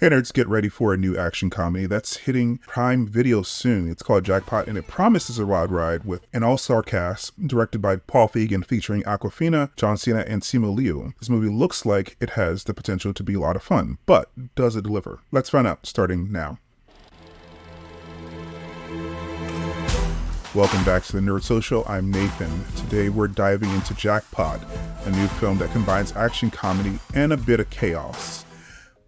Hey nerds, get ready for a new action comedy that's hitting Prime Video soon. It's called Jackpot, and it promises a wild ride with an all-star cast directed by Paul Feig and featuring Awkwafina, John Cena, and Simu Liu. This movie looks like it has the potential to be a lot of fun, but does it deliver? Let's find out, starting now. Welcome back to the Nerd Social. I'm Nathan. Today we're diving into Jackpot, a new film that combines action, comedy, and a bit of chaos.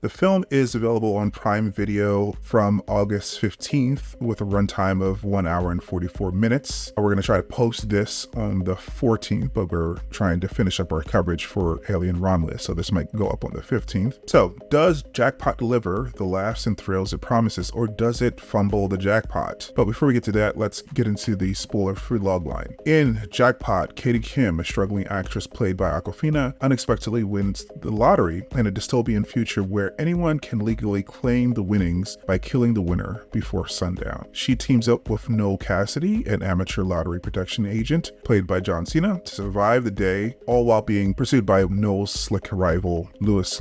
The film is available on Prime Video from August 15th with a runtime of 1 hour and 44 minutes. We're going to try to post this on the 14th, but we're trying to finish up our coverage for Alien Romulus, so this might go up on the 15th. So, does Jackpot deliver the laughs and thrills it promises, or does it fumble the jackpot? But before we get to that, let's get into the spoiler-free logline. In Jackpot, Katie Kim, a struggling actress played by Awkwafina, unexpectedly wins the lottery in a dystopian future where anyone can legally claim the winnings by killing the winner before sundown. She teams up with Noel Cassidy, an amateur lottery protection agent played by John Cena, to survive the day, all while being pursued by Noel's slick rival Lewis,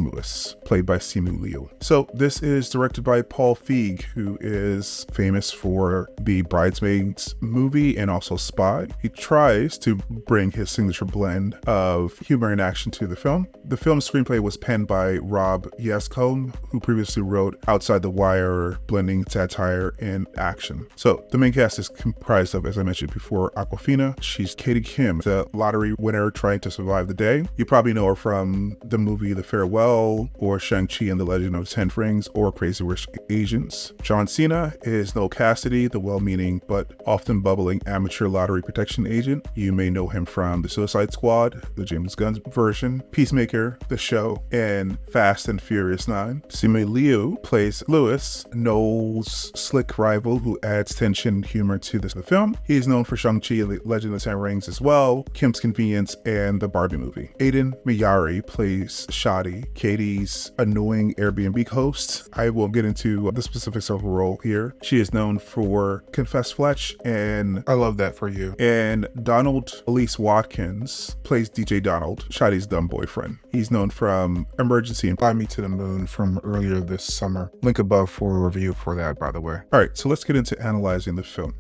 played by Simu Liu. So this is directed by Paul Feig, who is famous for the Bridesmaids movie and also Spy. He tries to bring his signature blend of humor and action to the film. The film's screenplay was penned by Rob Yesko, who previously wrote Outside the Wire, blending satire and action. So the main cast is comprised of, as I mentioned before, Awkwafina. She's Katie Kim, the lottery winner trying to survive the day. You probably know her from the movie The Farewell, or Shang-Chi and the Legend of the Ten Rings, or Crazy Rich Asians. John Cena is Noel Cassidy, the well-meaning but often bubbling amateur lottery protection agent. You may know him from The Suicide Squad, the James Gunn version, Peacemaker, The Show, and Fast and Furious 9. Simu Liu plays Lewis, Noel's slick rival who adds tension and humor to the film. He is known for Shang-Chi and the Legend of the Ten Rings as well, Kim's Convenience, and the Barbie movie. Aiden Mayari plays Shadi, Katie's annoying Airbnb host. I won't get into the specifics of her role here. She is known for Confess Fletch, and I love that for you. And Donald Elise Watkins plays DJ Donald, Shadi's dumb boyfriend. He's known from Emergency and Fly Me to the Moon from earlier this summer. Link above for a review for that, by the way. All right, so let's get into analyzing the film.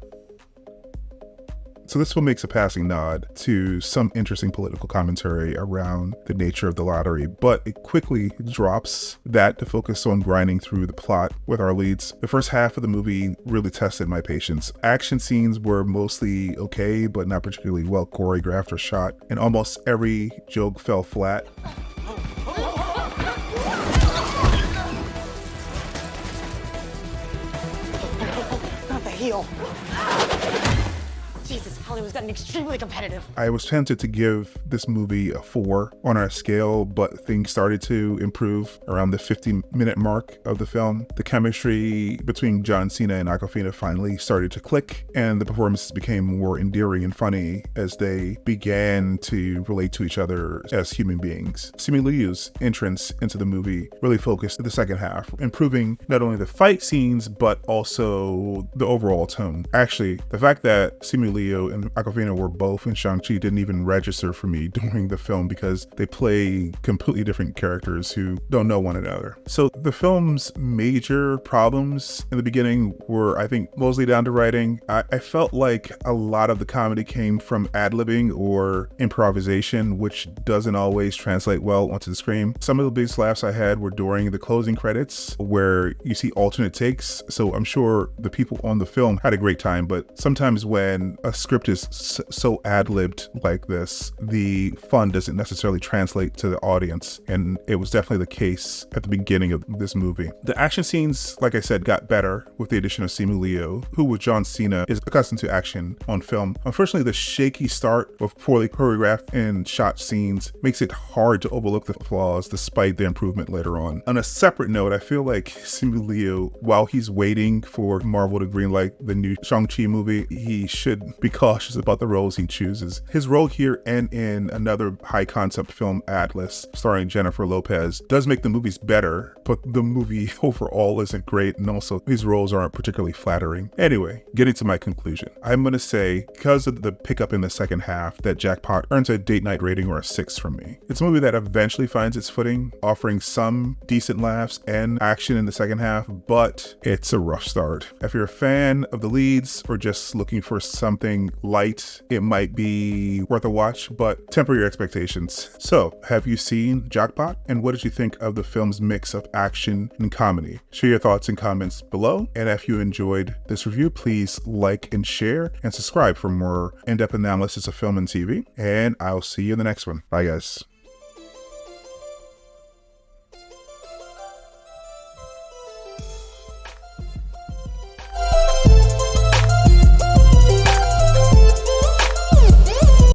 So this film makes a passing nod to some interesting political commentary around the nature of the lottery, but it quickly drops that to focus on grinding through the plot with our leads. The first half of the movie really tested my patience. Action scenes were mostly okay, but not particularly well choreographed or shot, and almost every joke fell flat. Jesus, Hollywood's gotten extremely competitive. I was tempted to give this movie a 4 on our scale, but things started to improve around the 50-minute mark of the film. The chemistry between John Cena and Awkwafina finally started to click, and the performances became more endearing and funny as they began to relate to each other as human beings. Simu Liu's entrance into the movie really focused the second half, improving not only the fight scenes, but also the overall tone. Actually, the fact that Simu Liu and Awkwafina were both in Shang-Chi didn't even register for me during the film because they play completely different characters who don't know one another. So the film's major problems in the beginning were, I think, mostly down to writing. I felt like a lot of the comedy came from ad-libbing or improvisation, which doesn't always translate well onto the screen. Some of the biggest laughs I had were during the closing credits where you see alternate takes. So I'm sure the people on the film had a great time, but sometimes when a script is so ad-libbed like this, the fun doesn't necessarily translate to the audience, and it was definitely the case at the beginning of this movie. The action scenes, like I said, got better with the addition of Simu Liu, who with John Cena is accustomed to action on film. Unfortunately, the shaky start of poorly choreographed and shot scenes makes it hard to overlook the flaws despite the improvement later on. On a separate note, I feel like Simu Liu, while he's waiting for Marvel to greenlight the new Shang-Chi movie, he should be cautious about the roles he chooses. His role here and in another high concept film, Atlas, starring Jennifer Lopez, does make the movies better, but the movie overall isn't great, and also these roles aren't particularly flattering. Anyway, getting to my conclusion. I'm gonna say, because of the pickup in the second half, that Jackpot earns a date night rating or a 6 from me. It's a movie that eventually finds its footing, offering some decent laughs and action in the second half, but it's a rough start. If you're a fan of the leads or just looking for something light, it might be worth a watch, but temper your expectations. So, have you seen Jackpot? And what did you think of the film's mix of action and comedy? Share your thoughts and comments below. And if you enjoyed this review, please like and share and subscribe for more in-depth analysis of film and TV. And I'll see you in the next one. Bye, guys.